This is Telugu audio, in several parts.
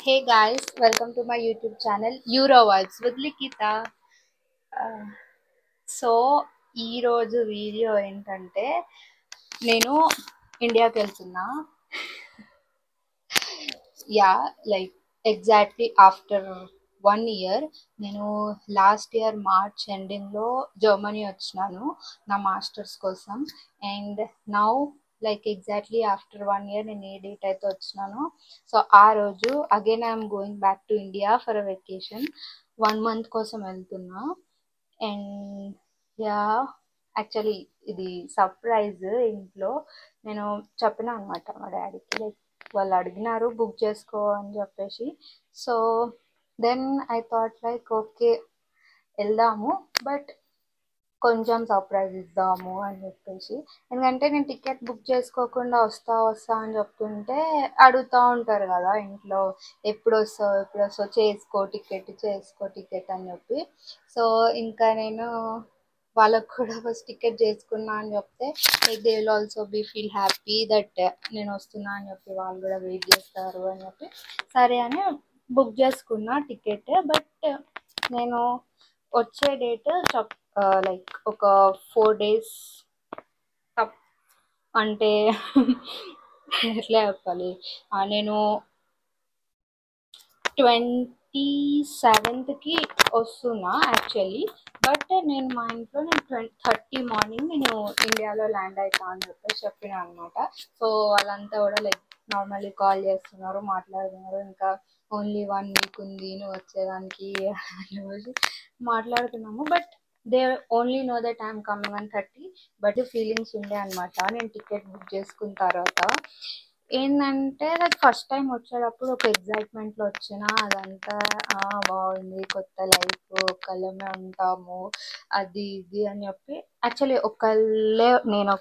Hey guys, welcome to my YouTube channel Eurowords with Likita. So ఈరోజు వీడియో ఏంటంటే నేను ఇండియాకి వెళ్తున్నా. Like exactly after 1 year. నేను లాస్ట్ ఇయర్ మార్చ్ ఎండింగ్లో జర్మనీ వచ్చినాను నా మాస్టర్స్ కోసం. And now like exactly after 1 year నేను ఏ డేట్ అయితే వచ్చినాను, సో ఆ రోజు again I'm going back to India for a vacation. 1 month కోసం వెళ్తున్నా. అండ్ యా యాక్చువల్లీ ఇది సర్ప్రైజ్. ఇంట్లో నేను చెప్పిన అనమాట మా డాడీకి, లైక్ వాళ్ళు అడిగినారు బుక్ చేసుకో అని చెప్పేసి. So then I thought like okay వెళ్దాము, బట్ కొంచెం సర్ప్రైజ్ ఇద్దాము అని చెప్పేసి. ఎందుకంటే నేను టికెట్ బుక్ చేసుకోకుండా వస్తా వస్తా అని చెప్తుంటే అడుగుతూ ఉంటారు కదా ఇంట్లో, ఎప్పుడు వస్తావు చేసుకో టికెట్ అని చెప్పి. సో ఇంకా నేను వాళ్ళకు కూడా ఫస్ట్ టికెట్ చేసుకున్నా అని చెప్తే like they will also be feel happy that నేను వస్తున్నా అని చెప్పి వాళ్ళు కూడా వెయిట్ చేస్తారు అని చెప్పి సరే అని బుక్ చేసుకున్నా టికెట్. బట్ నేను వచ్చే డేట్ లైక్ ఒక 4 days అంటే ఎట్లా చెప్పాలి, నేను 27th వస్తున్నా యాక్చువల్లీ. బట్ నేను మా ఇంట్లో నేను 30 మార్నింగ్ నేను ఇండియాలో ల్యాండ్ అవుతా అని చెప్పేసి చెప్పిన అనమాట. సో వాళ్ళంతా కూడా లైక్ నార్మల్లీ కాల్ చేస్తున్నారు, మాట్లాడుతున్నారు. ఇంకా ఓన్లీ 1 week ఉంది నువ్వు వచ్చేదానికి అని మాట్లాడుతున్నాము. But they only know that I'm coming on 30. But feelings ఉండే అనమాట. నేను టికెట్ బుక్ చేసుకున్న తర్వాత ఏంటంటే లైక్ ఫస్ట్ టైం వచ్చేటప్పుడు ఒక ఎగ్జైట్మెంట్లో వచ్చిన, అదంతా బాగుంది, కొత్త లైఫ్, ఒక్కళ్ళమే ఉంటాము, అది ఇది అని చెప్పి. యాక్చువల్లీ నేను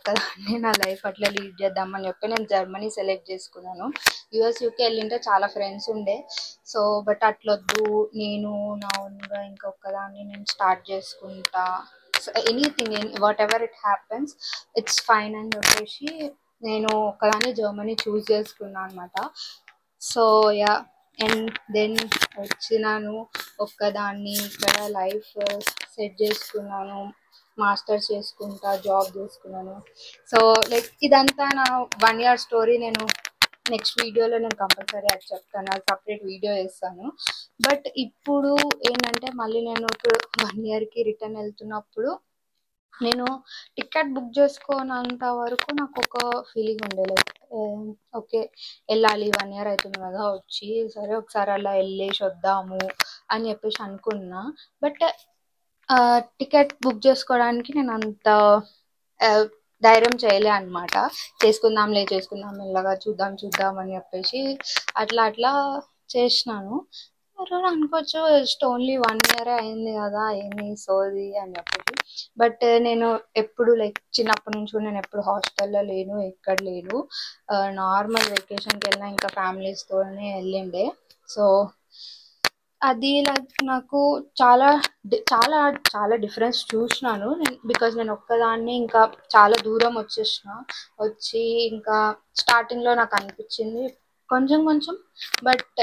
నా లైఫ్ అట్లా లీడ్ చేద్దామని చెప్పి నేను జర్మనీ సెలెక్ట్ చేసుకున్నాను. యూఎస్ యూకే వెళ్ళింటే చాలా ఫ్రెండ్స్ ఉండే. సో బట్ అట్లొద్దు, నేను నా ఓన్గా ఇంకొకదాన్ని నేను స్టార్ట్ చేసుకుంటా, anything what ever it happens it's fine అని చెప్పేసి నేను ఒకదాన్ని జర్మనీ చూస్ చేసుకున్నాను అనమాట. సో యా, అండ్ దెన్ వచ్చినాను ఒక్కదాన్ని, ఇక్కడ లైఫ్ సెట్ చేసుకున్నాను, మాస్టర్స్ చేసుకుంటా, జాబ్ చేసుకున్నాను. సో లైక్ ఇదంతా నా 1 year స్టోరీ. నేను నెక్స్ట్ వీడియోలో నేను కంపల్సరీ అది చెప్తాను, అది సపరేట్ వీడియో చేస్తాను. బట్ ఇప్పుడు ఏంటంటే మళ్ళీ నేను ఇప్పుడు 1 yearకి రిటర్న్ వెళ్తున్నప్పుడు నేను టికెట్ బుక్ చేసుకోనంత వరకు నాకు ఒక ఫీలింగ్ ఉండే, లైక్ ఓకే వెళ్ళాలి, 1 year అవుతుంది కదా వచ్చి, సరే ఒకసారి అలా వెళ్ళేసి వద్దాము అని చెప్పేసి అనుకున్నా. బట్ టికెట్ బుక్ చేసుకోవడానికి నేను అంత ధైర్యం చేయలే అనమాట. చేసుకుందాం మెల్లగా చూద్దాం అని చెప్పేసి అట్లా చేసినాను. ఎవరు అనుకోవచ్చు జస్ట్ ఓన్లీ 1 year అయింది కదా, ఏమి సోది అని చెప్పేసి. బట్ నేను ఎప్పుడు లైక్ చిన్నప్పటి నుంచి నేను ఎప్పుడు హాస్టల్లో లేను, ఎక్కడ లేను. నార్మల్ వెకేషన్కి వెళ్ళినా ఇంకా ఫ్యామిలీస్తోనే వెళ్ళిండే. సో అది లైక్ నాకు చాలా చాలా చాలా డిఫరెన్స్ చూసినాను. బికాజ్ నేను ఒక్కదాన్ని ఇంకా చాలా దూరం వచ్చి ఇంకా స్టార్టింగ్లో నాకు అనిపించింది కొంచెం. బట్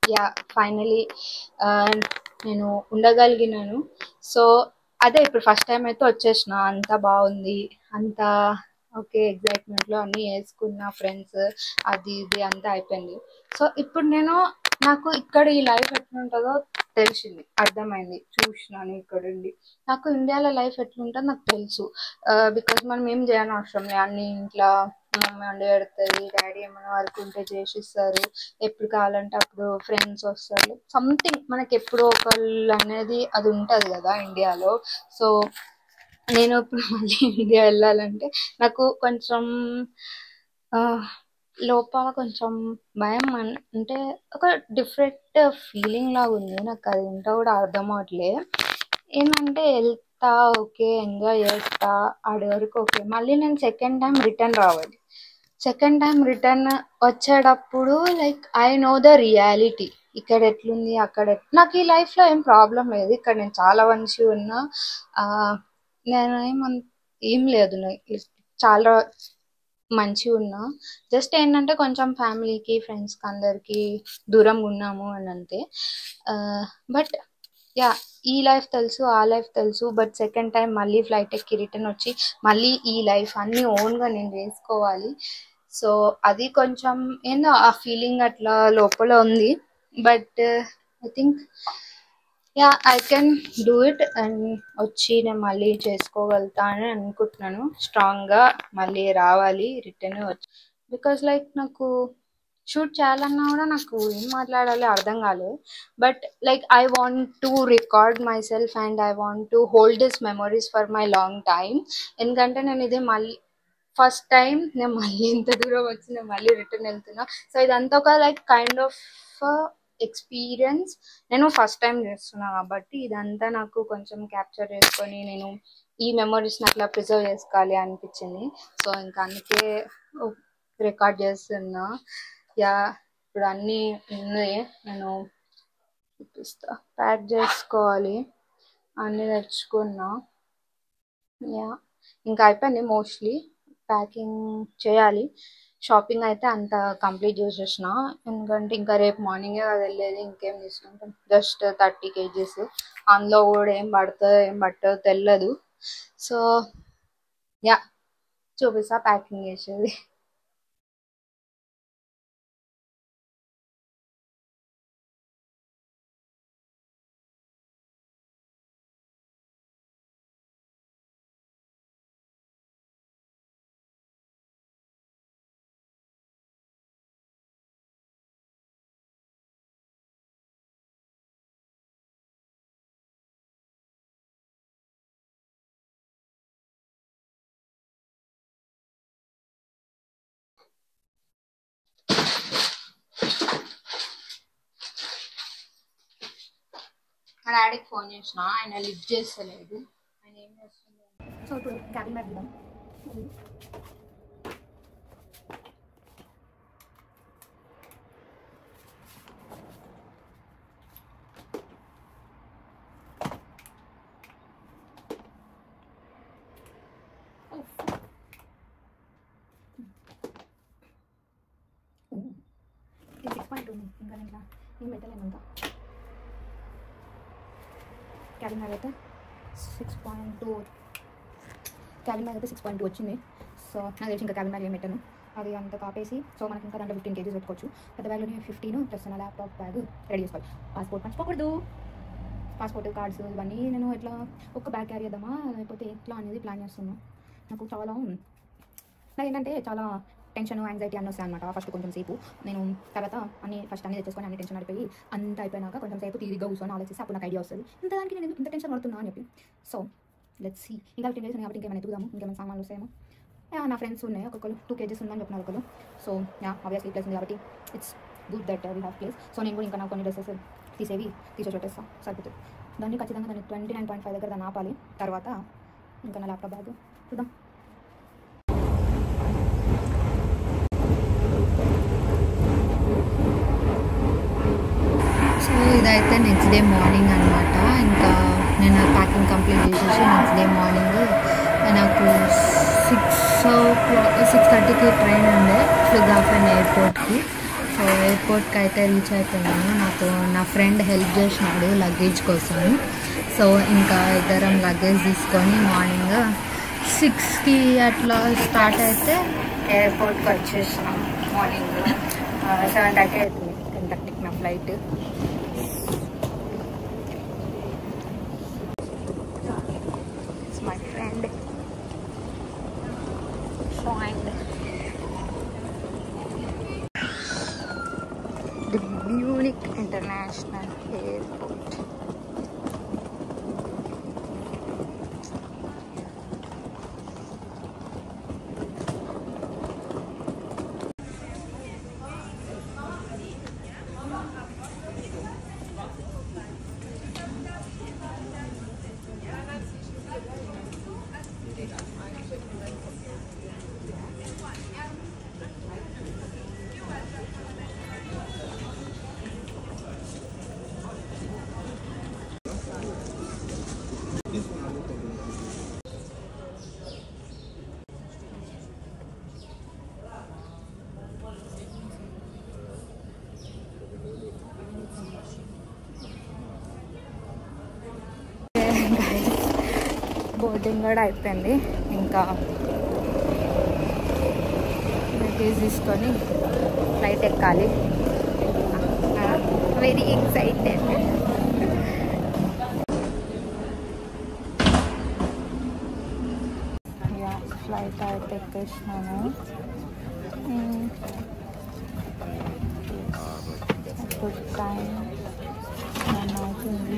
యా ఫైనలీ నేను ఉండగలిగినాను. సో అదే ఇప్పుడు ఫస్ట్ టైం అయితే వచ్చేసిన, అంతా బాగుంది, అంతా ఓకే, ఎగ్జైట్మెంట్లో అన్నీ వేసుకున్న ఫ్రెండ్స్ అది ఇది అంతా అయిపోయింది. సో ఇప్పుడు నాకు ఇక్కడ ఈ లైఫ్ ఎట్లుంటుందో తెలిసింది, అర్థమైంది, చూసినాను ఇక్కడుండి. నాకు ఇండియాలో లైఫ్ ఎట్లుంటుందో నాకు తెలుసు. బికాజ్ మనం ఏం చేయని అవసరం లేదు, అన్ని ఇంట్లో మమ్మీ వండి పెడుతుంది, డాడీ ఏమైనా వర్క్ ఉంటే చేసిస్తారు, ఎప్పుడు కావాలంటే అప్పుడు ఫ్రెండ్స్ వస్తారు, సంథింగ్ మనకి ఎప్పుడో ఒకళ్ళు అనేది అది ఉంటుంది కదా ఇండియాలో. సో నేను ఇప్పుడు మళ్ళీ ఇండియా వెళ్ళాలంటే నాకు కొంచెం లోపల కొంచెం భయం, అంటే ఒక డిఫరెంట్ ఫీలింగ్ లాగా ఉంది. నాకు అది ఏంటో కూడా అర్థం అవట్లే. ఏంటంటే వెళ్తా, ఓకే ఎంజాయ్ చేస్తా, ఆడి వరకు ఓకే. మళ్ళీ నేను సెకండ్ టైం రిటర్న్ రావాలి. సెకండ్ టైం రిటర్న్ వచ్చేటప్పుడు like I know the reality, ఇక్కడ ఎట్లుంది అక్కడ నాకు ఈ లైఫ్లో ఏం ప్రాబ్లం లేదు, ఇక్కడ నేను చాలా మంచిగా ఉన్నా. నేను ఏం లేదు, చాలా మంచిగా ఉన్నా. జస్ట్ ఏంటంటే కొంచెం ఫ్యామిలీకి ఫ్రెండ్స్కి అందరికి దూరంగా ఉన్నాము అని అంతే. బట్ యా, ఈ లైఫ్ తెలుసు, ఆ లైఫ్ తెలుసు, బట్ సెకండ్ టైం మళ్ళీ ఫ్లైట్ ఎక్కి రిటర్న్ వచ్చి మళ్ళీ ఈ లైఫ్ అన్నీ ఓన్గా నేను చేసుకోవాలి. సో అది కొంచెం ఏందో ఆ ఫీలింగ్ అట్లా లోపల ఉంది. But I think yeah I can do it and వచ్చి నేను మళ్ళీ చేసుకోగలుగుతా అని అనుకుంటున్నాను. స్ట్రాంగ్గా మళ్ళీ రావాలి రిటర్న్ వచ్చి. బికాజ్ లైక్ నాకు షూట్ చేయాలన్నా కూడా నాకు ఏం మాట్లాడాలి అర్థం కాలేదు. But like I want to record my self and I want to hold this memories for my long time. ఎందుకంటే నేను ఇది మళ్ళీ ఫస్ట్ టైం నేను మళ్ళీ ఇంత దూరం వచ్చి నేను మళ్ళీ రిటర్న్ వెళ్తున్నా. సో ఇదంతా ఒక లైక్ కైండ్ ఆఫ్ ఎక్స్పీరియన్స్. నేను ఫస్ట్ టైం చేస్తున్నా కాబట్టి ఇదంతా నాకు కొంచెం క్యాప్చర్ చేసుకొని నేను ఈ మెమరీస్ని అట్లా ప్రిజర్వ్ చేసుకోవాలి అనిపించింది. సో ఇంకా అందుకే రికార్డ్ చేస్తున్నా. యా, ఇప్పుడు అన్నీ ఉన్నాయి, నేను చూపిస్తా. ప్యాక్ చేసుకోవాలి, అన్నీ తెచ్చుకున్నా. యా, ఇంకా అయిపోయింది మోస్ట్లీ ప్యాకింగ్ చేయాలి. షాపింగ్ అయితే అంత కంప్లీట్ చేసేసిన, ఎందుకంటే ఇంకా రేపు మార్నింగే కదా వెళ్ళేది. ఇంకేం తీసుకుంటాం, జస్ట్ 30 kgs. అందులో కూడా ఏం పడుతుందో ఏం పట్టదో తెలియదు. సో యా, చూపిస్తా ప్యాకింగ్ చేసేది. మా డాడీకి ఫోన్ చేసిన, ఆయన లిఫ్ట్ చేస్తలేదు. ఆయన ఏం చేస్తుంది? సో ఇప్పుడు క్యాబిన్ బ్యాగ్ ఇద్దాం. ఇది 6.2 ఇంకా ఇంకా ఏం పెట్టలేమంతా. క్యాబిన్ బ్యాగ్ అయితే 6.2, క్యాబిన్ బ్యాగ్ అయితే 6.2 వచ్చింది. సో నాకు తెలిసి ఇంకా క్యాబిన్ బ్యాగ్ ఏం పెట్టాను, అది అంత కాపేసి. సో మనకి ఇంకా దాంట్లో 15 kgs పెట్టుకోవచ్చు. పెద్ద బ్యాగ్లోనే 15 ప్లస్ నా ల్యాప్టాప్ బ్యాగ్ రెడీ చేసుకోవాలి. పాస్పోర్ట్ మర్చిపోకూడదు. పాస్పోర్ట్ కార్డ్స్ ఇవన్నీ నేను ఎట్లా ఒక బ్యాగ్ క్యారీ చేద్దామా లేకపోతే ఎట్లా అనేది ప్లాన్ చేస్తున్నాను. నాకు నాకు ఏంటంటే చాలా టెన్షన్ యాంగ్జైటీ అన్నీ వస్తాయి అనమాట. ఫస్ట్ కొంచెం సేపు నేను తర్వాత ఫస్ట్ అన్ని తెచ్చుకొని అన్ని టెన్షన్ అయిపోయి అంత అయిపోయినాక కొంచెం సేపు తీరిగ్గా కూర్చొని ఆలోచిస్తే అప్పుడు నాకు ఐడియా వస్తుంది ఇంత దానికి నేను ఇంత టెన్షన్ పడుతున్నా అని చెప్పి. So let's see. ఇంకా 15 days కాబట్టి ఇంకేమైనా ఎత్తుకుదాము, ఇంకేమైనా సామాన్లు వస్తాయేమో. నా ఫ్రెండ్స్ ఉన్నాయి, ఒక్కొక్కరు 2 kgs ఉందని చెప్పినారు ఒకరు. సో ఆబ్వియస్లీ ప్లేస్ ఉంది కాబట్టి it's good that we have place. So నేను కూడా ఇంకా నాకు కొన్ని డ్రెస్సెస్ తీసేసి పెట్టేస్తాను, సరిపోతుంది. దాన్ని ఖచ్చితంగా దాన్ని 29.5 దగ్గర దాన్ని ఆపాలి. తర్వాత ఇంకా నా ల్యాప్టాప్ బ్యాగ్ చూద్దాం. సో ఇదైతే నెక్స్ట్ డే మార్నింగ్ అనమాట. ఇంకా నేను ప్యాకింగ్ కంప్లీట్ చేసేసి నెక్స్ట్ డే మార్నింగ్ నాకు 6:30కి ట్రైన్ ఉండే ఫ్లిగాఫెన్ ఎయిర్పోర్ట్కి. సో ఎయిర్పోర్ట్కి అయితే రీచ్ అయిపోయినాను. నాకు నా ఫ్రెండ్ హెల్ప్ చేసినాడు లగేజ్ కోసం. సో ఇంకా ఇద్దరం లగేజ్ తీసుకొని మార్నింగ్ 6కి అట్లా స్టార్ట్ అయితే ఎయిర్పోర్ట్కి వచ్చేసినాం. మార్నింగ్ 7:30 అవుతుంది, 10:30కి నా flight. My friend joined the Munich International Airport. Boarding కూడా అయిపోయింది. ఇంకా లగేజ్ తీసుకొని ఫ్లైట్ ఎక్కాలి. Very excited. ఫ్లైట్ అయితే ఎక్కేసినాను. ఇప్పుడు టైం 1 అవుతుంది.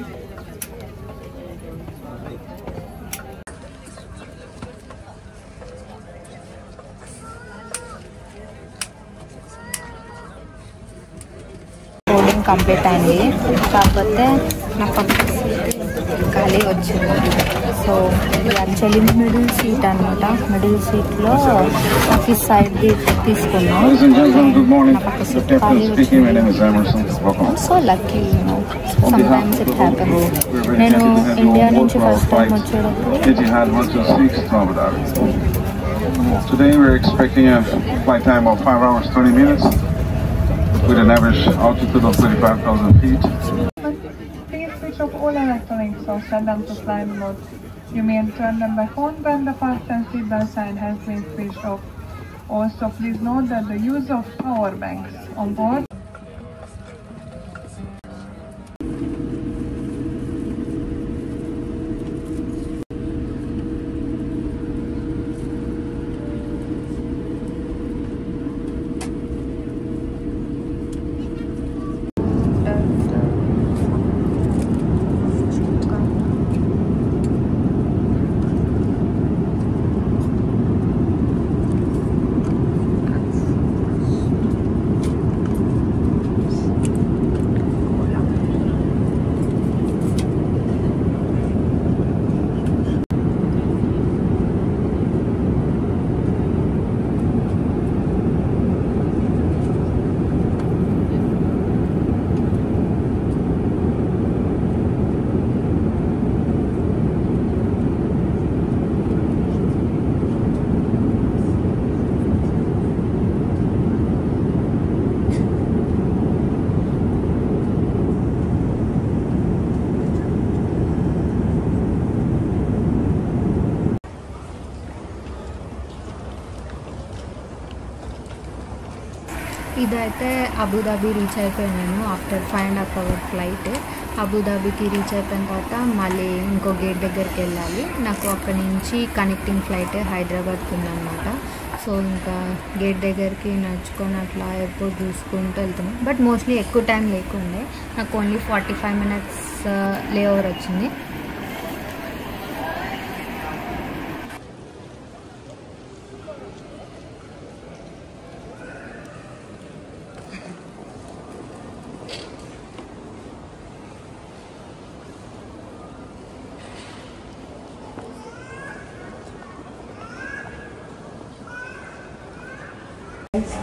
బోర్డింగ్ కంప్లీట్ అయింది. కాకపోతే నా పక్కన సీట్ ఖాళీ వచ్చింది. సో ఇది యాక్చువల్లీ మిడిల్ సీట్ అనమాట. మిడిల్ సీట్లో ఆఫీస్ సైడ్ తీసుకున్నాం. నా పక్క సీట్ ఖాళీ వచ్చింది. So lucky sometimes it happens. నేను ఇండియా నుంచి ఫస్ట్ టైం వచ్చేటప్పుడు Today we're expecting a flight time of 5 hours 30 minutes with an average altitude of 35,000 feet. Please switch off all electronics or set them to flight mode. You may turn them back on when the fasten seatbelt sign has been switched off. Also, please note that the use of power banks on board ఇదైతే అబుదాబి రీచ్ అయిపోయాను. ఆఫ్టర్ 5.5 hour ఫ్లైట్ అబుదాబికి రీచ్ అయిపోయిన తర్వాత మళ్ళీ ఇంకో గేట్ దగ్గరికి వెళ్ళాలి. నాకు అక్కడి నుంచి కనెక్టింగ్ ఫ్లైట్ హైదరాబాద్కి ఉందన్నమాట. సో ఇంకా గేట్ దగ్గరికి నడుచుకొని అట్లా ఎయిర్పోర్ట్ చూసుకుంటూ వెళ్తున్నాను. బట్ మోస్ట్లీ ఎక్కువ టైం లేకుండే. నాకు ఓన్లీ 45 minutes లే ఓవర్ వచ్చింది.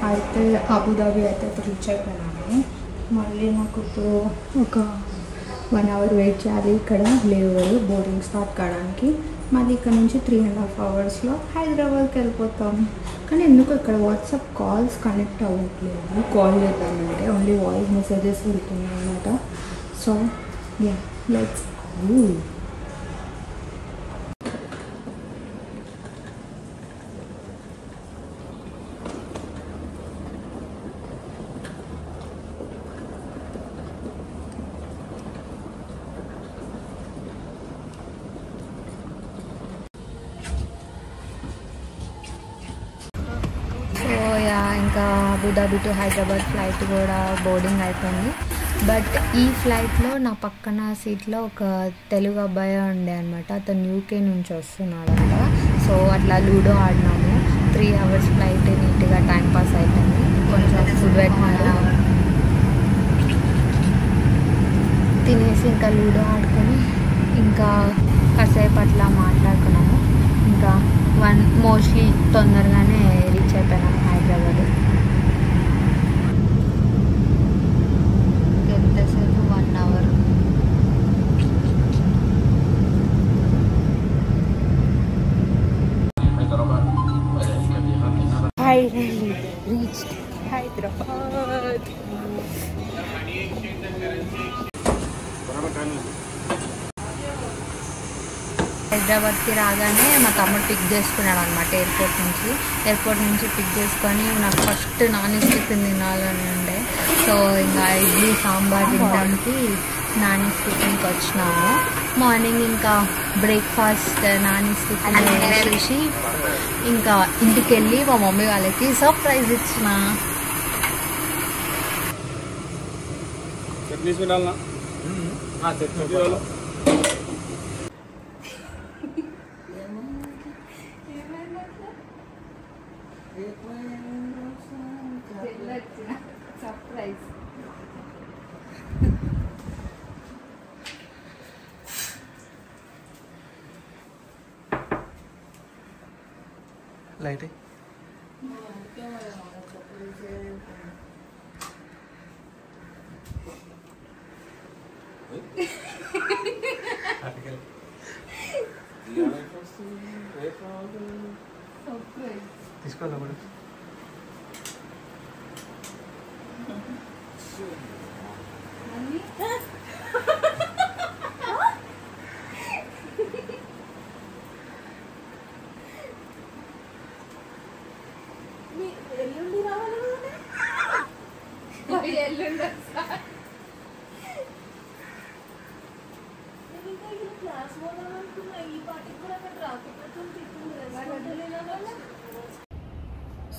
అయితే అబుదాబి అయితే రీచ్ అయిపోయినాను. మళ్ళీ నాకు ఇప్పుడు ఒక 1 hour వెయిట్ చేయాలి ఇక్కడ లేవరు బోర్డింగ్ స్టార్ట్ కావడానికి. మళ్ళీ ఇక్కడ నుంచి 3.5 hours హైదరాబాద్కి వెళ్ళిపోతాం. కానీ ఎందుకు ఇక్కడ వాట్సాప్ కాల్స్ కనెక్ట్ అవ్వట్లేదు. కాల్ చేద్దామంటే ఓన్లీ వాయిస్ మెసేజెస్ వెళ్తున్నాయి అన్నమాట. So yeah let's go. ఇంకా అబుదాబి టు హైదరాబాద్ ఫ్లైట్ కూడా బోర్డింగ్ అయిపోయింది. బట్ ఈ ఫ్లైట్లో నా పక్కన సీట్లో ఒక తెలుగు అబ్బాయి ఉండే అనమాట. అతను యూకే నుంచి వస్తున్నాడంట. సో అట్లా లూడో ఆడినాము. 3 hours ఫ్లైట్ నీట్గా టైం పాస్ అయిపోయింది. కొంచెం ఫుడ్ పెట్టినారు, తినేసి ఇంకా లూడో ఆడుకొని ఇంకా కాసేపు అట్లా మాట్లాడుకున్నాము. ఇంకా మోస్ట్లీ తొందరగానే రీచ్ అయిపోయినాము హైదరాబాద్. ఎంతసేపు 1 hour. Finally reached Hyderabad. హైదరాబాద్కి రాగానే మా తమ్ముడు పిక్ చేసుకున్నాడు అనమాట ఎయిర్పోర్ట్ నుంచి పిక్ చేసుకొని నాకు ఫస్ట్ నాన్ స్టిక్ తినాలని ఉండే. సో ఇంకా ఇడ్లీ సాంబార్ తినడానికి నాన్ స్టిక్కి వచ్చినాము. మార్నింగ్ ఇంకా బ్రేక్ఫాస్ట్ నాన్ స్టిక్ చేసి ఇంకా ఇంటికి వెళ్ళి మా మమ్మీ వాళ్ళకి సర్ప్రైజ్ ఇచ్చిన. సర్ప్రైజ్ లైట్ తీసుకోవాలా మేడం?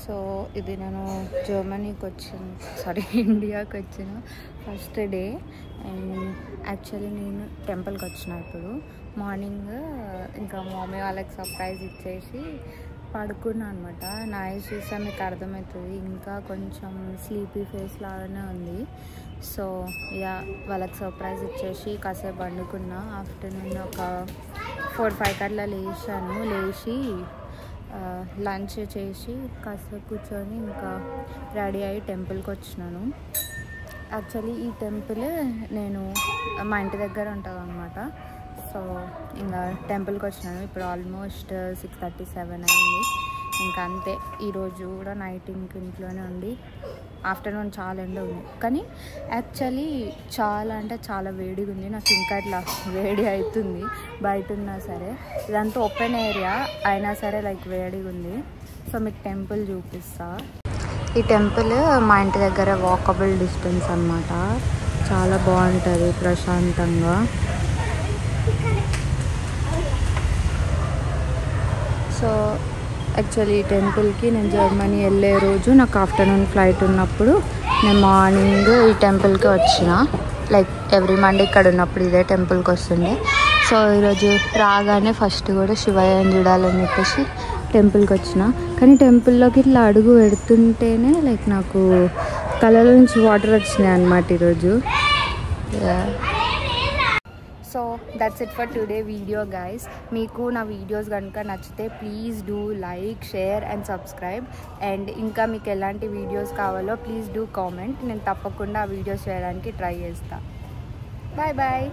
సో ఇది నేను ఇండియాకి వచ్చిన ఫస్ట్ డే. అండ్ యాక్చువల్లీ నేను టెంపుల్కి వచ్చిన ఇప్పుడు మార్నింగ్. ఇంకా మమ్మీ వాళ్ళకి సర్ప్రైజ్ ఇచ్చేసి పడుకున్నా అనమాట. నా ఐస్ చూస్తే మీకు అర్థమవుతుంది, ఇంకా కొంచెం స్లీపీ ఫేస్ లాగానే ఉంది. సో వాళ్ళకి సర్ప్రైజ్ ఇచ్చేసి కాసేపు పండుకున్నా. ఆఫ్టర్నూన్ ఒక 4-5 అట్లా లేచి లంచ్ చేసి కాసేపు కూర్చొని ఇంకా రెడీ అయ్యి టెంపుల్కి వచ్చినాను. యాక్చువల్లీ ఈ టెంపుల్ నేను మా ఇంటి దగ్గర ఉంటుంది అనమాట. సో ఇంకా టెంపుల్కి వచ్చినాను. ఇప్పుడు ఆల్మోస్ట్ 6:37 అయింది. ఇంకా అంతే. ఈరోజు కూడా నైట్ ఇంట్లోనే ఉండి ఆఫ్టర్నూన్ చాలా ఎండ ఉంది, కానీ యాక్చువల్లీ చాలా అంటే చాలా వేడిగా ఉంది. నాకు ఇంకా ఇట్లా వేడి అవుతుంది బయట ఉన్నా సరే. ఇదంతా ఓపెన్ ఏరియా అయినా సరే లైక్ వేడిగా ఉంది. సో మీకు టెంపుల్ చూపిస్తా. ఈ టెంపుల్ మా ఇంటి దగ్గర వాకబుల్ డిస్టెన్స్ అన్నమాట. చాలా బాగుంటుంది ప్రశాంతంగా. సో యాక్చువల్లీ ఈ టెంపుల్కి నేను జర్మనీ వెళ్ళే రోజు నాకు ఆఫ్టర్నూన్ ఫ్లైట్ ఉన్నప్పుడు నేను మార్నింగ్ ఈ టెంపుల్కి వచ్చిన. లైక్ ఎవ్రీ మండే ఇక్కడ ఉన్నప్పుడు ఇదే టెంపుల్కి వస్తుండే. సో ఈరోజు రాగానే ఫస్ట్ కూడా శివయ్యని చూడాలని చెప్పేసి టెంపుల్కి వచ్చిన. కానీ టెంపుల్లోకి ఇట్లా అడుగు పెడుతుంటేనే లైక్ నాకు కళ్ళ నుంచి వాటర్ వచ్చినాయి అన్నమాట ఈరోజు. So that's it for today video guys. మీకు నా వీడియోస్ కనుక నచ్చితే please do like, share and subscribe. And ఇంకా మీకు ఎలాంటి వీడియోస్ కావాలో ప్లీజ్ డూ కామెంట్. నేను తప్పకుండా ఆ వీడియోస్ చేయడానికి ట్రై చేస్తాను. Bye bye.